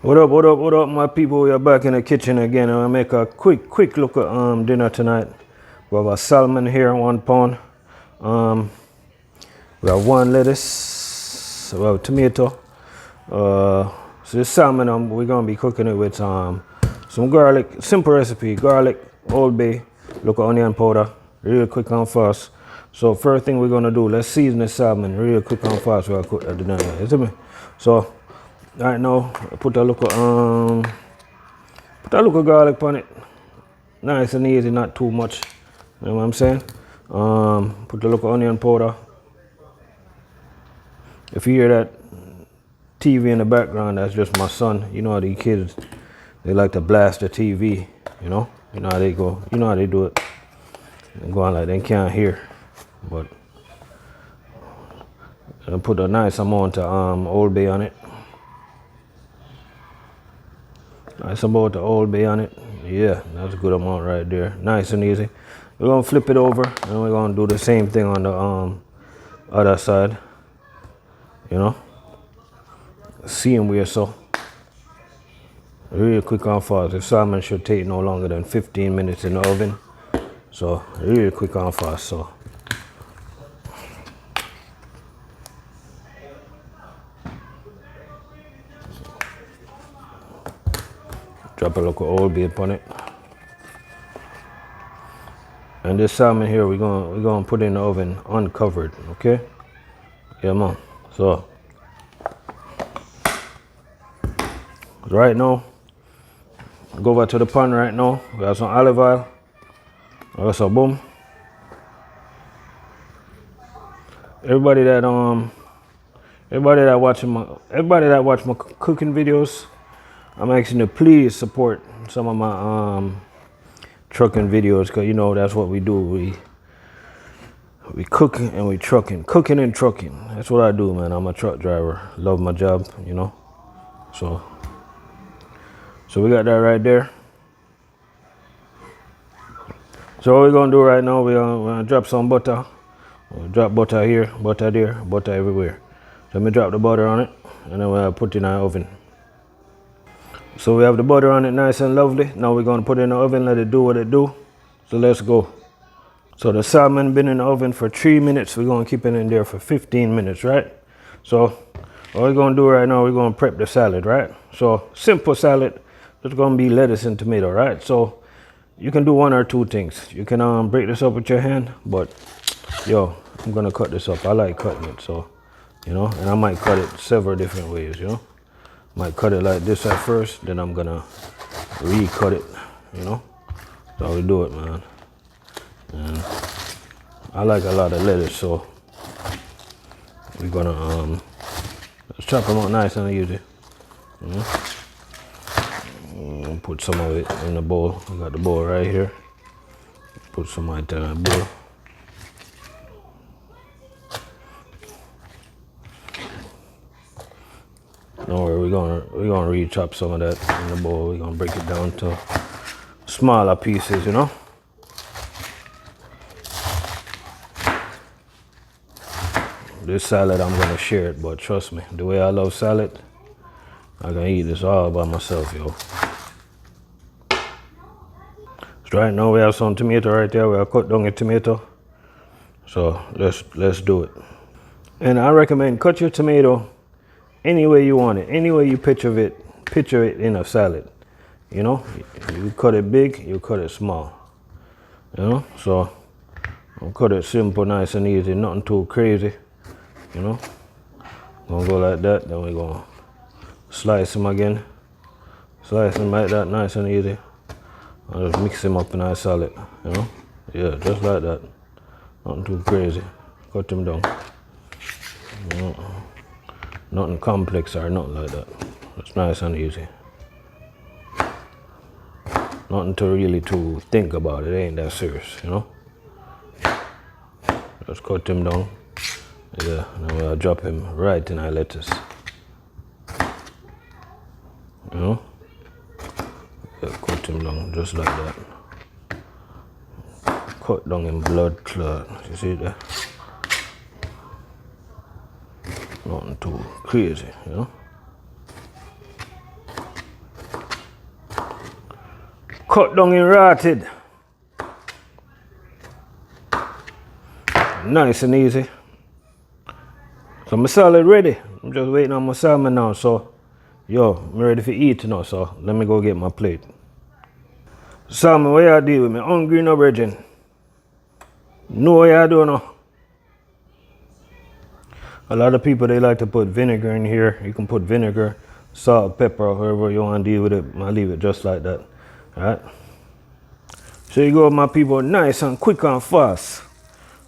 What up, my people? We are back in the kitchen again. I'll make a quick look at dinner tonight. We have a salmon here, 1 pound. We have 1 lettuce. We have tomato. So this salmon, we're gonna be cooking it with some garlic. Simple recipe: garlic, Old Bay, look at onion powder, real quick and fast. So first thing we're gonna do, let's season the salmon real quick and fast. We'll cook at the dinner. You see me? So right now, put a little garlic on it. Nice and easy, not too much. You know what I'm saying? Put a little onion powder. If you hear that TV in the background, that's just my son. You know how these kids, they like to blast the TV. You know how they go. You know how they do it. They go on like they can't hear. But I put a nice amount of Old Bay on it. Nice amount of Old Bay on it. Yeah, that's a good amount right there. Nice and easy. We're gonna flip it over and we're gonna do the same thing on the other side. You know, same way. So real quick and fast. The salmon should take no longer than 15 minutes in the oven. So real quick and fast. So drop a little Old Bay upon it. And this salmon here, we're gonna put in the oven uncovered. Okay. Yeah, man. So right now, go over to the pan right now. We have some olive oil. We have some boom. Everybody that watch my cooking videos, I'm asking you to please support some of my trucking videos, because you know that's what we do. We cooking and we trucking. Cooking and trucking. That's what I do, man. I'm a truck driver. Love my job, you know. So we got that right there. So what we're gonna do right now, we're gonna drop some butter. We'll drop butter here, butter there, butter everywhere. So let me drop the butter on it and then we'll put it in our oven. So we have the butter on it nice and lovely. Now we're gonna put it in the oven, let it do what it do. So let's go. So the salmon been in the oven for 3 minutes. We're gonna keep it in there for 15 minutes, right? So what we're gonna do right now, we're gonna prep the salad, right? So simple salad, it's gonna be lettuce and tomato, right? So you can do 1 or 2 things. You can break this up with your hand, but yo, I'm gonna cut this up. I like cutting it, so you know, and I might cut it several different ways, you know. Might cut it like this at first, then I'm gonna recut it, you know. That's how we do it, man. And I like a lot of lettuce, so we're gonna let's chop them up nice and easy. You know? Put some of it in the bowl. I got the bowl right here. Put some of it in the bowl. Don't worry, we're gonna re-chop some of that in the bowl. We're gonna break it down to smaller pieces, you know. This salad, I'm gonna share it, but trust me, the way I love salad, I can eat this all by myself, yo. So right now we have some tomato right there. We have cut down a tomato. So let's do it. And I recommend cut your tomato any way you want it, any way you picture it in a salad. You know, you cut it big, you cut it small. You know, so I'll cut it simple, nice and easy, nothing too crazy. You know, gonna go like that, then we're gonna slice them again. Slice them like that, nice and easy. I'll just mix them up in our salad, you know? Yeah, just like that. Nothing too crazy. Cut them down. You know? Nothing complex or nothing like that. It's nice and easy. Nothing to really to think about. It ain't that serious, you know? Just cut them down. Yeah, now we'll drop him right in our lettuce. You know? Yeah, cut him down just like that. Cut down in blood clot. You see that? Nothing too crazy, you know? cut down and rotted. Nice and easy. So my salad ready. I'm just waiting on my salmon now. So, yo, I'm ready for eat now. So let me go get my plate. Salmon, what you do with me? Hungry no brethren. Know what you do now. A lot of people, they like to put vinegar in here. You can put vinegar, salt, pepper, however you want to deal with it. I'll leave it just like that. Alright. So you go, my people, nice and quick and fast.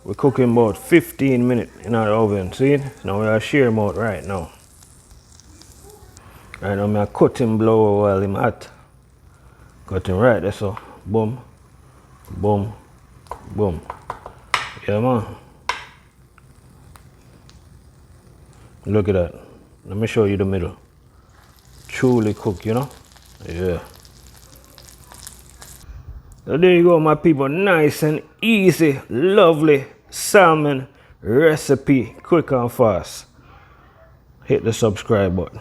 We're cooking about 15 minutes in our oven. See? Now we are share them out right now. Right now I cut him blow while him hot. Cut him right there, so boom, boom, boom. Yeah, man. Look at that. Let me show you the middle. Truly cooked, you know? Yeah. So there you go, my people. Nice and easy, lovely salmon recipe. Quick and fast. Hit the subscribe button.